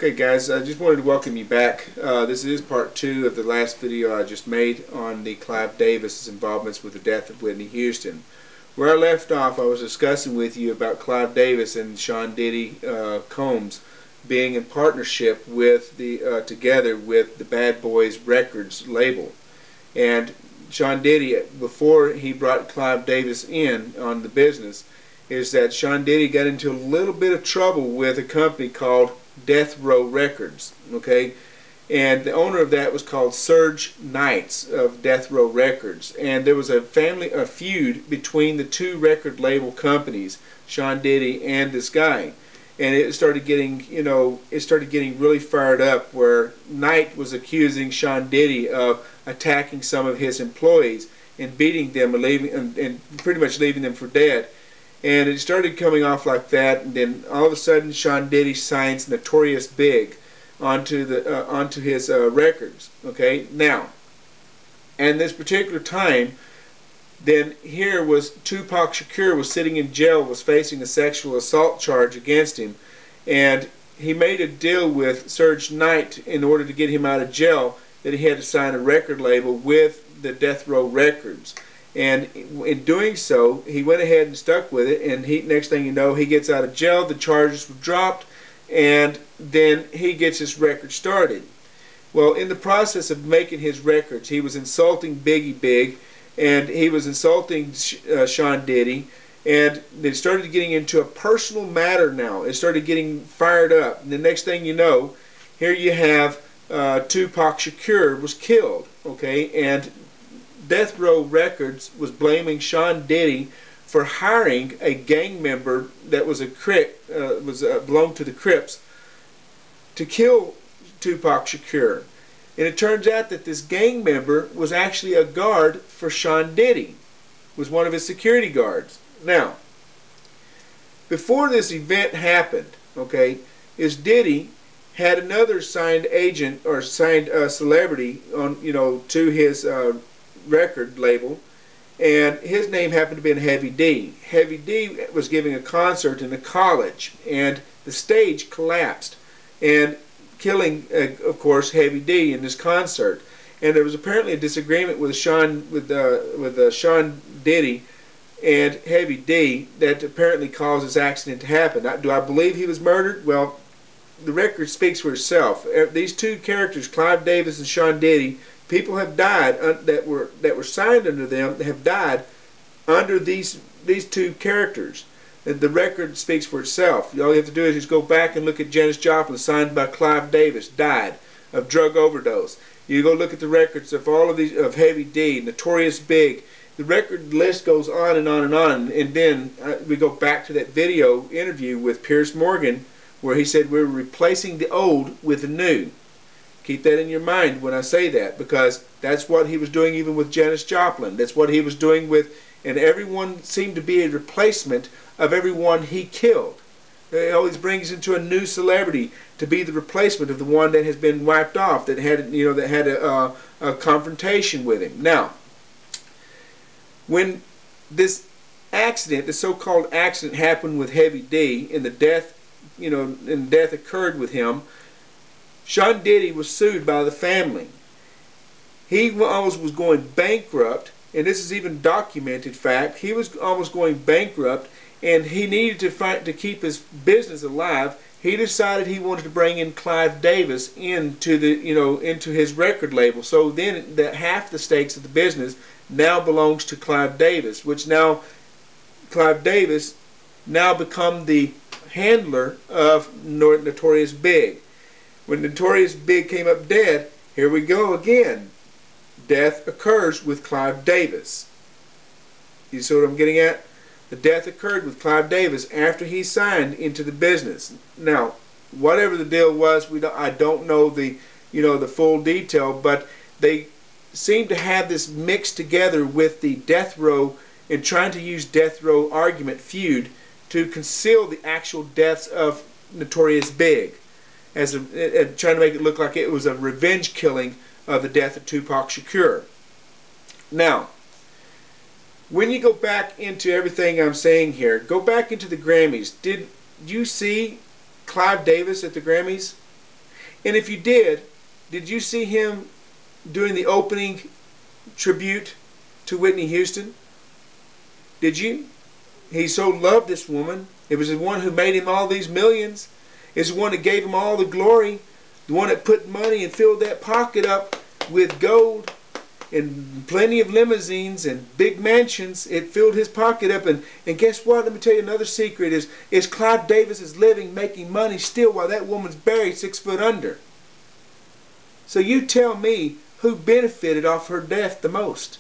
Okay guys, I just wanted to welcome you back. This is part 2 of the last video I just made on the Clive Davis's involvements with the death of Whitney Houston. Where I left off, I was discussing with you about Clive Davis and Sean Diddy Combs being in partnership with together with the Bad Boys Records label. And Sean Diddy, before he brought Clive Davis in on the business, is that Sean Diddy got into a little bit of trouble with a company called Death Row Records, okay, and the owner of that was called Suge Knight of Death Row Records, and there was a feud between the two record label companies, Sean Diddy and this guy, and it started getting, really fired up, where Knight was accusing Sean Diddy of attacking some of his employees and beating them and pretty much leaving them for dead. And it started coming off like that, and then all of a sudden Sean Diddy signs Notorious Big onto his records. Okay, now, and this particular time, then here was Tupac Shakur was sitting in jail, was facing a sexual assault charge against him, and he made a deal with Suge Knight in order to get him out of jail that he had to sign a record label with the Death Row Records. And in doing so, he went ahead and stuck with it, and next thing you know, he gets out of jail, the charges were dropped, and then he gets his record started. Well, in the process of making his records, he was insulting Biggie Big, and he was insulting Sean Diddy, and they started getting into a personal matter now. It started getting fired up, and the next thing you know, here you have Tupac Shakur was killed, okay, and Death Row Records was blaming Sean Diddy for hiring a gang member that was a Crip, belonged to the Crips, to kill Tupac Shakur. And it turns out that this gang member was actually a guard for Sean Diddy, was one of his security guards. Now, before this event happened, okay, Diddy had another signed agent or signed celebrity on, to his record label, and his name happened to be Heavy D. Heavy D was giving a concert in a college, and the stage collapsed, and killing, of course, Heavy D in this concert. And there was apparently a disagreement with Sean Diddy and Heavy D that apparently caused this accident to happen. Now, do I believe he was murdered? Well, the record speaks for itself. These two characters, Clive Davis and Sean Diddy, people have died that were signed under them, have died under these two characters. And the record speaks for itself. All you have to do is just go back and look at Janis Joplin, signed by Clive Davis, died of drug overdose. You go look at the records of all of these, of Heavy D, Notorious Big. The record list goes on and on and on. And then we go back to that video interview with Piers Morgan, where he said we're replacing the old with the new. Keep that in your mind when I say that, because that's what he was doing even with Janis Joplin. That's what he was doing with, and everyone seemed to be a replacement of everyone he killed. He always brings into a new celebrity to be the replacement of the one that has been wiped off, that had, a confrontation with him. Now, when this accident, the so-called accident, happened with Heavy D, and the death, death occurred with him, Sean Diddy was sued by the family. He almost was going bankrupt, and this is even documented fact. He was almost going bankrupt, and he needed to keep his business alive. He decided he wanted to bring in Clive Davis into into his record label. So then half the stakes of the business now belongs to Clive Davis, which now Clive Davis now become the handler of Notorious Big. When Notorious Big came up dead, here we go again. Death occurs with Clive Davis. You see what I'm getting at? The death occurred with Clive Davis after he signed into the business. Now, whatever the deal was, I don't know the the full detail, but they seem to have this mixed together with the Death Row and trying to use Death Row argument feud to conceal the actual deaths of Notorious Big, as trying to make it look like it was a revenge killing of the death of Tupac Shakur. Now, when you go back into everything I'm saying here, go back into the Grammys. Did you see Clive Davis at the Grammys? And if you did you see him doing the opening tribute to Whitney Houston? Did you? He so loved this woman. It was the one who made him all these millions. It's the one that gave him all the glory. The one that put money and filled that pocket up with gold and plenty of limousines and big mansions. It filled his pocket up. And guess what? Let me tell you another secret is Clive Davis is living, making money still while that woman's buried 6 foot under. So you tell me who benefited off her death the most.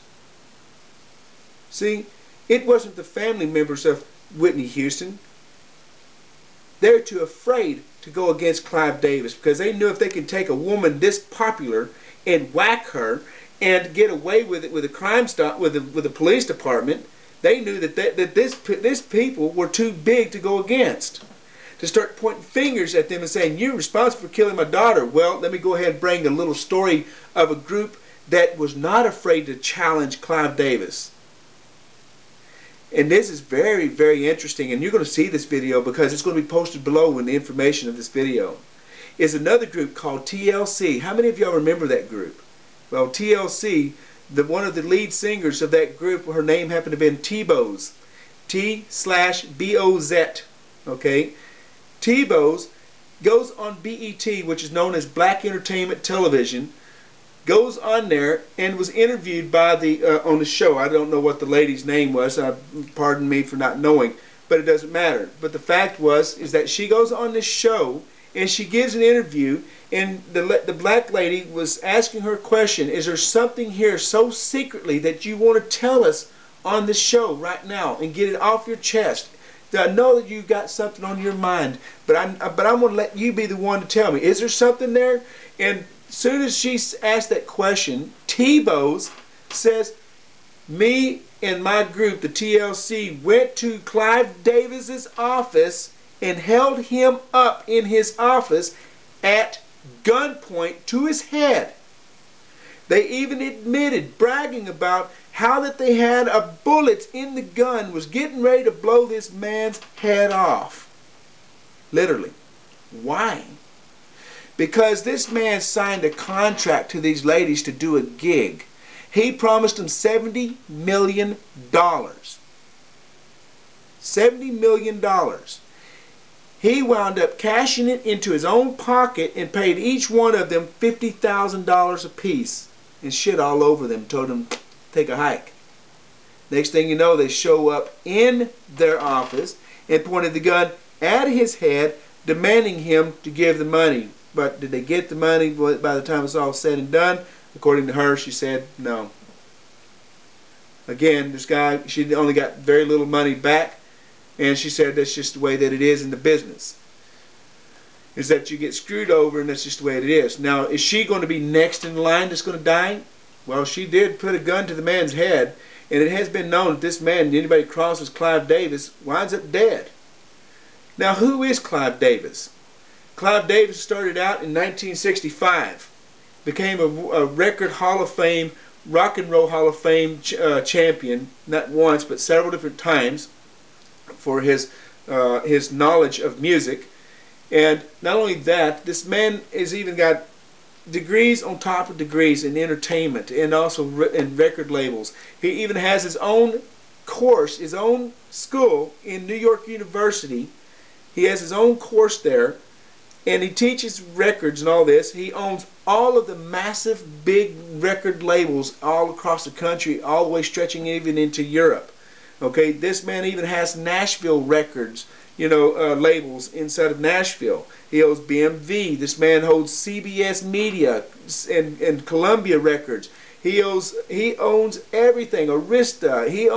See, it wasn't the family members of Whitney Houston. They're too afraid to go against Clive Davis because they knew if they could take a woman this popular and whack her and get away with it with a crime stop with the police department, they knew that this people were too big to go against. To start pointing fingers at them and saying, you're responsible for killing my daughter. Well, let me go ahead and bring a little story of a group that was not afraid to challenge Clive Davis. And this is very, very interesting, and you're going to see this video because it's going to be posted below in the information of this video. Is another group called TLC. How many of y'all remember that group? Well, TLC, one of the lead singers of that group, her name happened to be T-Boz. T/B-O-Z. Okay? T-Boz goes on BET, which is known as Black Entertainment Television, goes on there and was interviewed by on the show. I don't know what the lady's name was. Pardon me for not knowing, but it doesn't matter. But the fact is that she goes on this show and she gives an interview, and the black lady was asking her a question: is there something here so secretly that you want to tell us on this show right now and get it off your chest? I know that you've got something on your mind, but I'm going to let you be the one to tell me. Is there something there? And as soon as she asked that question, T-Boz says, me and my group, the TLC, went to Clive Davis's office and held him up in his office at gunpoint to his head. They even admitted, bragging about how that they had a bullet in the gun, was getting ready to blow this man's head off. Literally. Why? Because this man signed a contract to these ladies to do a gig. He promised them $70 million. $70 million. He wound up cashing it into his own pocket and paid each one of them $50,000 apiece. And shit all over them. Told them, take a hike. Next thing you know, they show up in their office and pointed the gun at his head, demanding him to give the money. But did they get the money by the time it's all said and done? According to her, she said no. Again, this guy, she only got very little money back, and she said that's just the way that it is in the business. Is that you get screwed over, and that's just the way it is. Now, is she going to be next in line that's going to die? Well, she did put a gun to the man's head, and it has been known that this man, anybody crosses Clive Davis, winds up dead. Now, who is Clive Davis? Clive Davis started out in 1965, became a record Hall of Fame, Rock and Roll Hall of Fame champion, not once but several different times, for his knowledge of music. And not only that, this man has even got degrees on top of degrees in entertainment and also in record labels. He even has his own course, his own school in New York University. He has his own course there, and he teaches records and all this. He owns all of the massive big record labels all across the country, all the way stretching even into Europe. Okay, this man even has Nashville records, labels inside of Nashville. He owns BMV. This man holds CBS Media and Columbia Records. He owns everything. Arista. He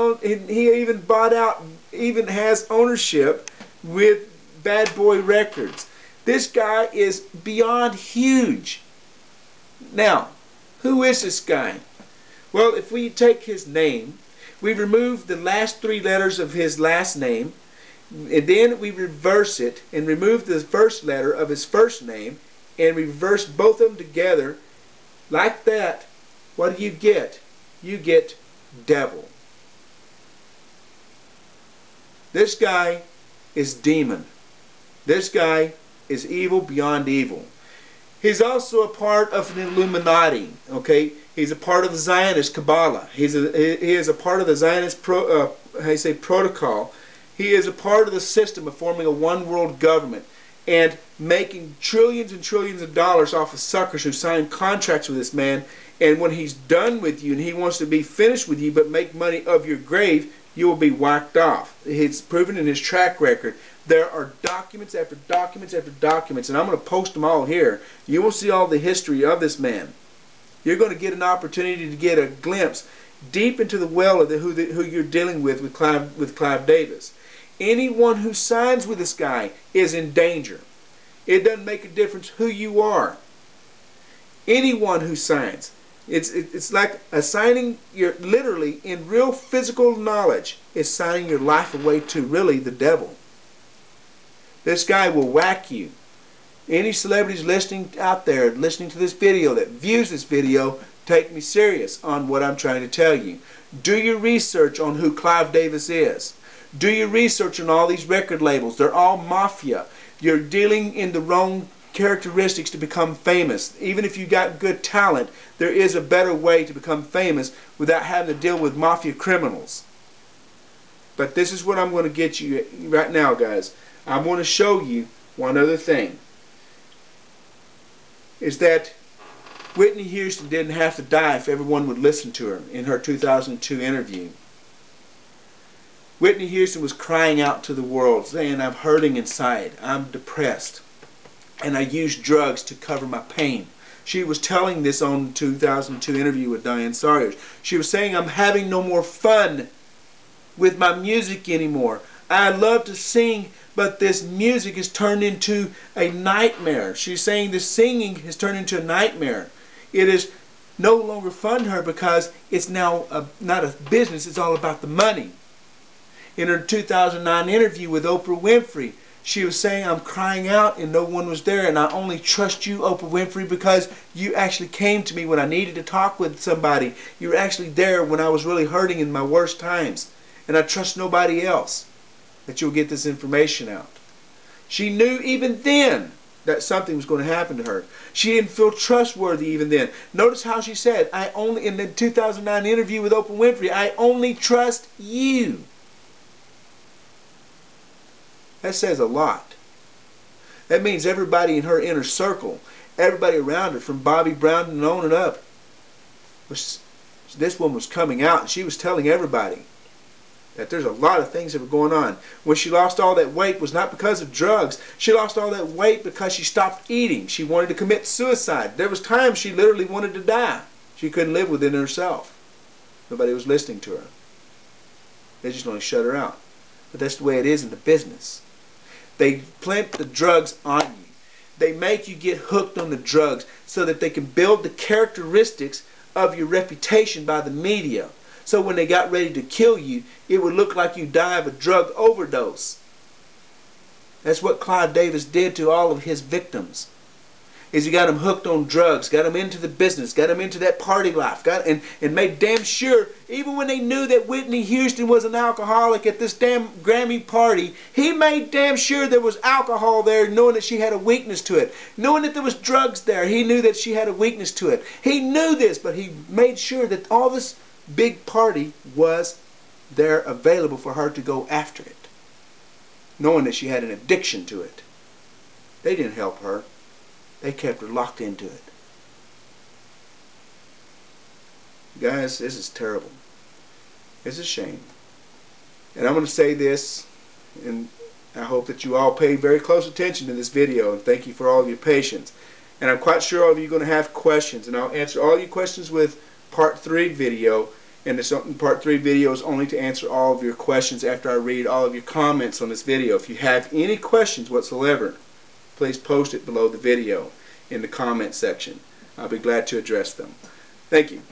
even bought out, even has ownership with Bad Boy Records. This guy is beyond huge. Now, who is this guy? Well, if we take his name, we remove the last 3 letters of his last name, and then we reverse it and remove the first letter of his first name and reverse both of them together like that. What do you get? You get devil. This guy is demon. This guy is evil beyond evil. He's also a part of an Illuminati. Okay, he's a part of the Zionist Kabbalah. He is a part of the Zionist protocol. He is a part of the system of forming a one-world government and making trillions and trillions of dollars off of suckers who sign contracts with this man. And when he's done with you and he wants to be finished with you but make money of your grave, you will be whacked off. It's proven in his track record. There are documents after documents after documents, and I'm going to post them all here. You will see all the history of this man. You're going to get an opportunity to get a glimpse deep into the well of who you're dealing with Clive Davis. Anyone who signs with this guy is in danger. It doesn't make a difference who you are. Anyone who signs. It's like assigning your, literally in real physical knowledge, is signing your life away to really the devil. This guy will whack you. Any celebrities listening out there, listening to this video, that views this video, take me serious on what I'm trying to tell you. Do your research on who Clive Davis is. Do your research on all these record labels. They're all mafia. You're dealing in the wrong characteristics to become famous. Even if you got good talent, there is a better way to become famous without having to deal with mafia criminals. But this is what I'm going to get you right now, guys. I want to show you one other thing. Is that Whitney Houston didn't have to die if everyone would listen to her in her 2002 interview. Whitney Houston was crying out to the world, saying, I'm hurting inside, I'm depressed, and I use drugs to cover my pain. She was telling this on the 2002 interview with Diane Sawyer. She was saying, I'm having no more fun with my music anymore. I love to sing, but this music has turned into a nightmare. She's saying the singing has turned into a nightmare. It is no longer fun to her because it's now not a business, it's all about the money. In her 2009 interview with Oprah Winfrey, she was saying, I'm crying out and no one was there, and I only trust you, Oprah Winfrey, because you actually came to me when I needed to talk with somebody. You were actually there when I was really hurting in my worst times, and I trust nobody else that you'll get this information out. She knew even then that something was going to happen to her. She didn't feel trustworthy even then. Notice how she said, I only, in the 2009 interview with Oprah Winfrey, I only trust you. That says a lot. That means everybody in her inner circle, everybody around her, from Bobby Brown and on and up, this woman was coming out and she was telling everybody that there's a lot of things that were going on. When she lost all that weight, it was not because of drugs. She lost all that weight because she stopped eating. She wanted to commit suicide. There was times she literally wanted to die. She couldn't live within herself. Nobody was listening to her. They just only shut her out. But that's the way it is in the business. They plant the drugs on you. They make you get hooked on the drugs so that they can build the characteristics of your reputation by the media. So when they got ready to kill you, it would look like you died of a drug overdose. That's what Clive Davis did to all of his victims. Is he got them hooked on drugs, got them into the business, got them into that party life, and made damn sure, even when they knew that Whitney Houston was an alcoholic at this damn Grammy party, he made damn sure there was alcohol there, knowing that she had a weakness to it. Knowing that there was drugs there, he knew that she had a weakness to it. He knew this, but he made sure that all this big party was there available for her to go after it, knowing that she had an addiction to it. They didn't help her. They kept her locked into it. Guys, this is terrible. It's a shame. And I'm going to say this, and I hope that you all pay very close attention to this video, and thank you for all of your patience. And I'm quite sure all of you are going to have questions, and I'll answer all your questions with Part 3 video. And this Part 3 video is only to answer all of your questions after I read all of your comments on this video. If you have any questions whatsoever, please post it below the video in the comment section. I'll be glad to address them. Thank you.